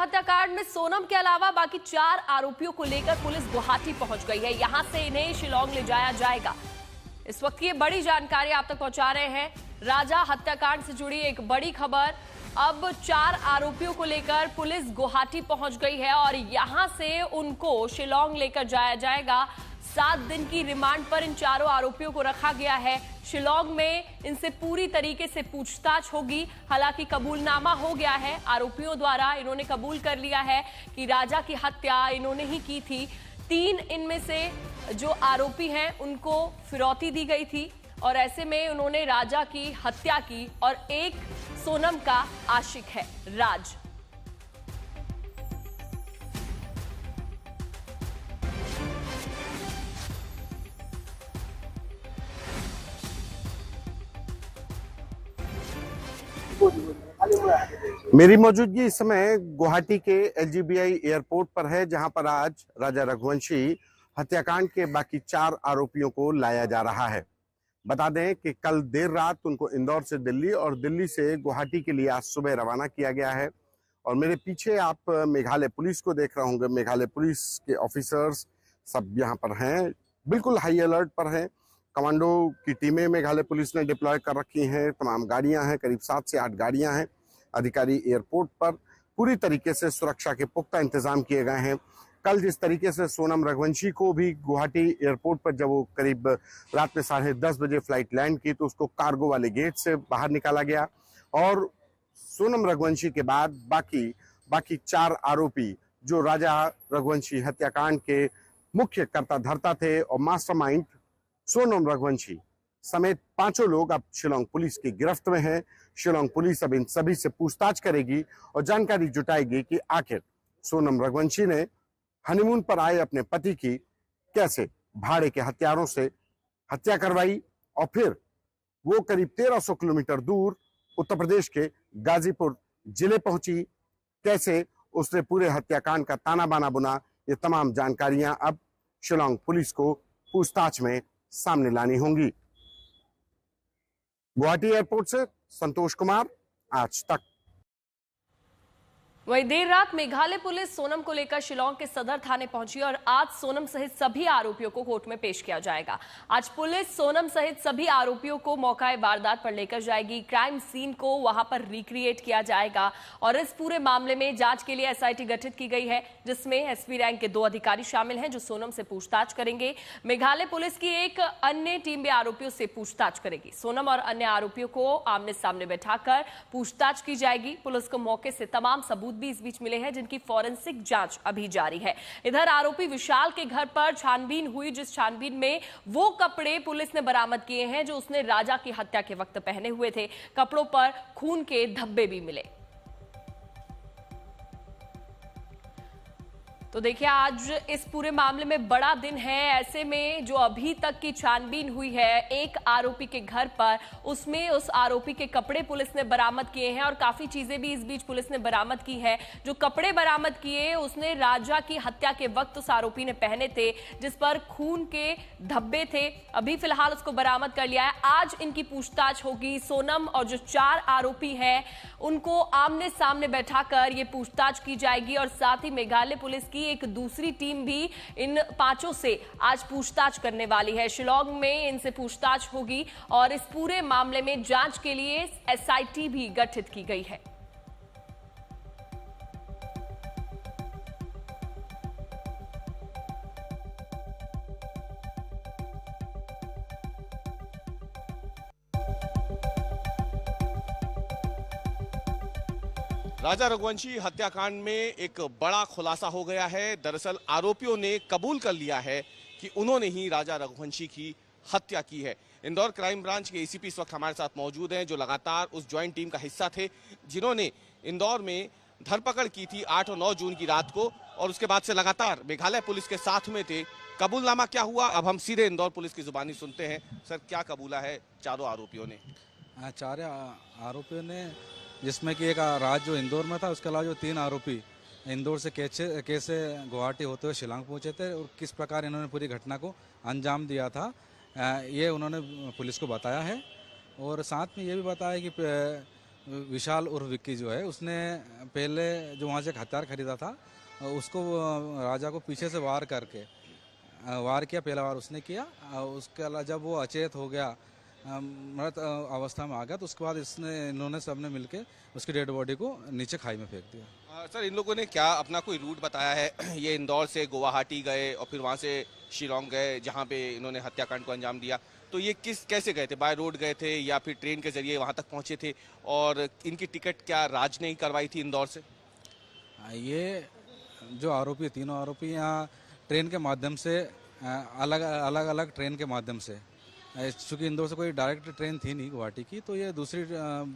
हत्याकांड में सोनम के अलावा बाकी 4 आरोपियों को लेकर पुलिस गुवाहाटी पहुंच गई है। यहां से इन्हें शिलांग ले जाया जाएगा। इस वक्त की बड़ी जानकारी आप तक पहुंचा रहे हैं। राजा हत्याकांड से जुड़ी एक बड़ी खबर। अब 4 आरोपियों को लेकर पुलिस गुवाहाटी पहुंच गई है और यहां से उनको शिलांग लेकर जाया जाएगा। 7 दिन की रिमांड पर इन चारों आरोपियों को रखा गया है। शिलांग में इनसे पूरी तरीके से पूछताछ होगी। हालांकि कबूलनामा हो गया है आरोपियों द्वारा। इन्होंने कबूल कर लिया है कि राजा की हत्या इन्होंने ही की थी। 3 इनमें से जो आरोपी हैं उनको फिरौती दी गई थी और ऐसे में उन्होंने राजा की हत्या की और एक सोनम का आशिक है राज। मेरी मौजूदगी इस समय गुवाहाटी के एलजीबीआई एयरपोर्ट पर है, जहां पर आज राजा रघुवंशी हत्याकांड के बाकी 4 आरोपियों को लाया जा रहा है। बता दें कि कल देर रात उनको इंदौर से दिल्ली और दिल्ली से गुवाहाटी के लिए आज सुबह रवाना किया गया है। और मेरे पीछे आप मेघालय पुलिस को देख रहे होंगे। मेघालय पुलिस के ऑफिसर्स सब यहाँ पर हैं, बिल्कुल हाई अलर्ट पर हैं। कमांडो की टीमें मेघालय पुलिस ने डिप्लॉय कर रखी हैं। तमाम गाड़ियां हैं, करीब 7 से 8 गाड़ियां हैं। अधिकारी एयरपोर्ट पर पूरी तरीके से सुरक्षा के पुख्ता इंतजाम किए गए हैं। कल जिस तरीके से सोनम रघुवंशी को भी गुवाहाटी एयरपोर्ट पर जब वो करीब रात में 10:30 बजे फ्लाइट लैंड की तो उसको कार्गो वाले गेट से बाहर निकाला गया और सोनम रघुवंशी के बाद बाकी 4 आरोपी जो राजा रघुवंशी हत्याकांड के मुख्य कर्ता धर्ता थे और मास्टरमाइंड सोनम रघुवंशी समेत 5 लोग अब शिलांग पुलिस की गिरफ्त में हैं। शिलांग पुलिस अब इन सभी से पूछताछ करेगी और जानकारी जुटाएगी कि आखिर सोनम रघुवंशी ने हनीमून पर आए अपने पति की कैसे भाड़े के हथियारों से हत्या करवाई और फिर वो करीब 1300 किलोमीटर दूर उत्तर प्रदेश के गाजीपुर जिले पहुंची। कैसे उसने पूरे हत्याकांड का ताना बाना बुना, ये तमाम जानकारियां अब शिलांग पुलिस को पूछताछ में सामने लानी होंगी। गुवाहाटी एयरपोर्ट से संतोष कुमार, आज तक। वहीं देर रात मेघालय पुलिस सोनम को लेकर शिलांग के सदर थाने पहुंची और आज सोनम सहित सभी आरोपियों को कोर्ट में पेश किया जाएगा। आज पुलिस सोनम सहित सभी आरोपियों को मौका वारदात पर लेकर जाएगी। क्राइम सीन को वहां पर रिक्रिएट किया जाएगा और इस पूरे मामले में जांच के लिए एसआईटी गठित की गई है, जिसमें एसपी रैंक के 2 अधिकारी शामिल हैं जो सोनम से पूछताछ करेंगे। मेघालय पुलिस की एक अन्य टीम भी आरोपियों से पूछताछ करेगी। सोनम और अन्य आरोपियों को आमने सामने बैठाकर पूछताछ की जाएगी। पुलिस को मौके से तमाम सबूत भी इस बीच मिले हैं, जिनकी फॉरेंसिक जांच अभी जारी है। इधर आरोपी विशाल के घर पर छानबीन हुई, जिस छानबीन में वो कपड़े पुलिस ने बरामद किए हैं जो उसने राजा की हत्या के वक्त पहने हुए थे। कपड़ों पर खून के धब्बे भी मिले। तो देखिए, आज इस पूरे मामले में बड़ा दिन है। ऐसे में जो अभी तक की छानबीन हुई है एक आरोपी के घर पर, उसमें उस आरोपी के कपड़े पुलिस ने बरामद किए हैं और काफी चीजें भी इस बीच पुलिस ने बरामद की है। जो कपड़े बरामद किए उसने राजा की हत्या के वक्त उस आरोपी ने पहने थे, जिस पर खून के धब्बे थे। अभी फिलहाल उसको बरामद कर लिया है। आज इनकी पूछताछ होगी। सोनम और जो 4 आरोपी हैं उनको आमने सामने बैठाकर ये पूछताछ की जाएगी और साथ ही मेघालय पुलिस की एक दूसरी टीम भी इन 5 से आज पूछताछ करने वाली है। शिलांग में इनसे पूछताछ होगी और इस पूरे मामले में जांच के लिए एसआईटी भी गठित की गई है। राजा रघुवंशी हत्याकांड में एक बड़ा खुलासा हो गया है। दरअसल आरोपियों ने कबूल कर लिया है कि उन्होंने ही राजा रघुवंशी की हत्या की है। इंदौर क्राइम ब्रांच के एसीपी इस वक्त हमारे साथ मौजूद हैं, जो लगातार उस ज्वाइंट टीम का हिस्सा थे जिन्होंने इंदौर में धरपकड़ की थी 8 और 9 जून की रात को और उसके बाद से लगातार मेघालय पुलिस के साथ में थे। कबूलनामा क्या हुआ, अब हम सीधे इंदौर पुलिस की जुबानी सुनते हैं। सर, क्या कबूला है चारों आरोपियों ने? 4 आरोपियों ने, जिसमें कि एक राज जो इंदौर में था, उसके अलावा जो 3 आरोपी इंदौर से कैसे गुवाहाटी होते हुए शिलांग पहुंचे थे और किस प्रकार इन्होंने पूरी घटना को अंजाम दिया था, ये उन्होंने पुलिस को बताया है। और साथ में ये भी बताया कि विशाल उर्फ विक्की जो है, उसने पहले जो वहाँ से एक हथियार खरीदा था उसको राजा को पीछे से वार करके वार किया। पहला वार उसने किया। उसके अलावा जब वो अचेत हो गया, मृत अवस्था में आ गया, तो उसके बाद इन्होंने सबने मिलके उसकी डेड बॉडी को नीचे खाई में फेंक दिया। सर, इन लोगों ने क्या अपना कोई रूट बताया है? ये इंदौर से गुवाहाटी गए और फिर वहाँ से शिलोंग गए जहाँ पे इन्होंने हत्याकांड को अंजाम दिया, तो ये कैसे गए थे? बाय रोड गए थे या फिर ट्रेन के जरिए वहाँ तक पहुँचे थे? और इनकी टिकट क्या राज ने ही करवाई थी इंदौर से? ये जो आरोपी, तीनों आरोपी यहाँ ट्रेन के माध्यम से, अलग अलग ट्रेन के माध्यम से, चूँकि इंदौर से कोई डायरेक्ट ट्रेन थी नहीं गुवाहाटी की, तो ये दूसरी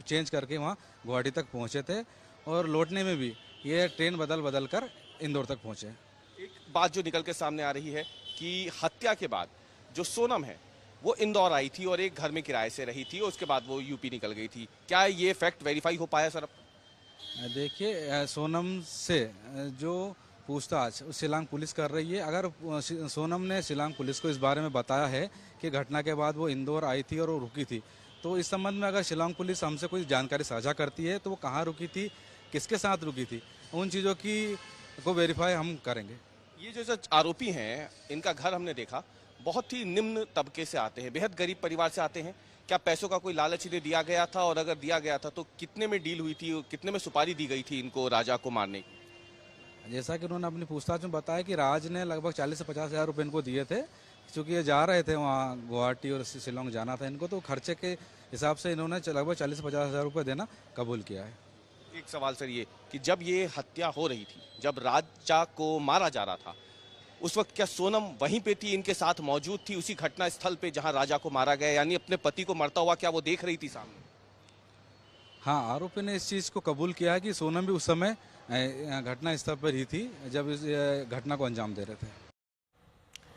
चेंज करके वहाँ गुवाहाटी तक पहुँचे थे और लौटने में भी ये ट्रेन बदल कर इंदौर तक पहुँचे। एक बात जो निकल के सामने आ रही है कि हत्या के बाद जो सोनम है वो इंदौर आई थी और एक घर में किराए से रही थी और उसके बाद वो यूपी निकल गई थी। क्या ये फैक्ट वेरीफाई हो पाया सर? देखिए, सोनम से जो पूछताछ शिलांग पुलिस कर रही है, अगर सोनम ने शिलांग पुलिस को इस बारे में बताया है कि घटना के बाद वो इंदौर आई थी और वो रुकी थी, तो इस संबंध में अगर शिलांग पुलिस हमसे कोई जानकारी साझा करती है तो वो कहाँ रुकी थी, किसके साथ रुकी थी, उन चीज़ों की को वेरीफाई हम करेंगे। ये जो आरोपी हैं, इनका घर हमने देखा बहुत ही निम्न तबके से आते हैं, बेहद गरीब परिवार से आते हैं। क्या पैसों का कोई लालच इन्हें दिया गया था? और अगर दिया गया था तो कितने में डील हुई थी, कितने में सुपारी दी गई थी इनको राजा को मारने की? जैसा कि उन्होंने अपनी पूछताछ में बताया कि राज ने लगभग 40 से 50 हज़ार रुपये इनको दिए थे, क्योंकि ये जा रहे थे वहाँ गुवाहाटी और शिलोंग जाना था इनको, तो खर्चे के हिसाब से इन्होंने लगभग 40 से 50 हज़ार रुपये देना कबूल किया है। एक सवाल सर ये कि जब ये हत्या हो रही थी, जब राजा को मारा जा रहा था, उस वक्त क्या सोनम वहीं पे थी, इनके साथ मौजूद थी उसी घटना स्थल पे जहां राजा को मारा गया? यानी अपने पति को मरता हुआ क्या वो देख रही थी सामने? हाँ, आरोपी ने इस चीज़ को कबूल किया है कि सोनम भी उस समय घटना स्थल पर ही थी जब इस घटना को अंजाम दे रहे थे।